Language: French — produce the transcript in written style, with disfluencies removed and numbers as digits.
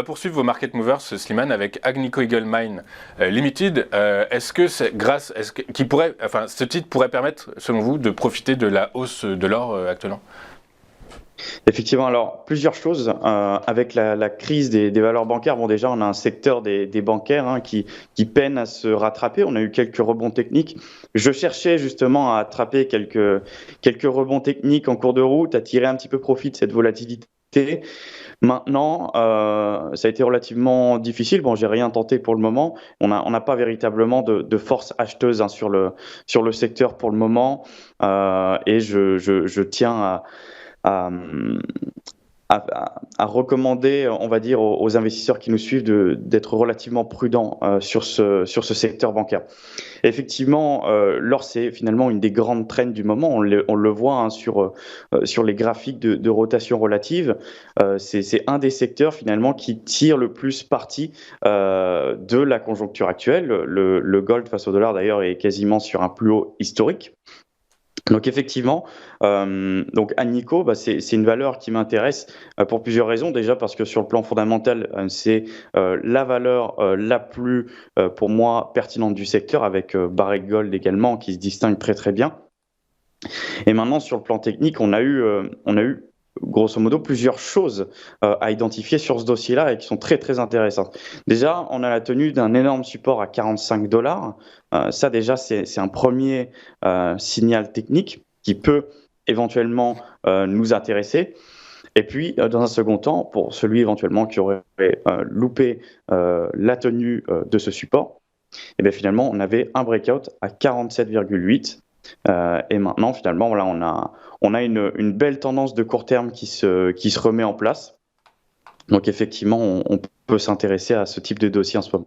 va poursuivre vos market movers, Slimane, avec Agnico Eagle Mine Limited. Est-ce que ce titre pourrait permettre, selon vous, de profiter de la hausse de l'or actuellement? Effectivement, alors plusieurs choses. Avec la crise des valeurs bancaires, bon déjà on a un secteur des bancaires qui peine à se rattraper. On a eu quelques rebonds techniques. Je cherchais justement à attraper quelques rebonds techniques en cours de route, à tirer un petit peu profit de cette volatilité. Maintenant, ça a été relativement difficile. Bon, j'ai rien tenté pour le moment. On n'a pas véritablement de force acheteuse sur le secteur pour le moment. Et je tiens à, à recommander, on va dire, aux investisseurs qui nous suivent d'être relativement prudents sur ce secteur bancaire. Effectivement, l'or, c'est finalement une des grandes trends du moment. On le voit sur les graphiques de rotation relative. C'est un des secteurs finalement qui tire le plus parti de la conjoncture actuelle. Le gold face au dollar, d'ailleurs, est quasiment sur un plus haut historique. Donc effectivement, donc Agnico, c'est une valeur qui m'intéresse pour plusieurs raisons. Déjà parce que sur le plan fondamental, c'est la valeur la plus, pour moi, pertinente du secteur, avec Barrick Gold également, qui se distingue très très bien. Et maintenant, sur le plan technique, on a eu grosso modo plusieurs choses à identifier sur ce dossier-là et qui sont très très intéressantes. Déjà, on a la tenue d'un énorme support à 45 $. Ça déjà, c'est un premier signal technique qui peut éventuellement nous intéresser. Et puis, dans un second temps, pour celui éventuellement qui aurait loupé la tenue de ce support, et bien finalement, on avait un breakout à 47,8. Et maintenant, finalement, voilà, on a une belle tendance de court terme qui se remet en place. Donc effectivement, on peut s'intéresser à ce type de dossier en ce moment.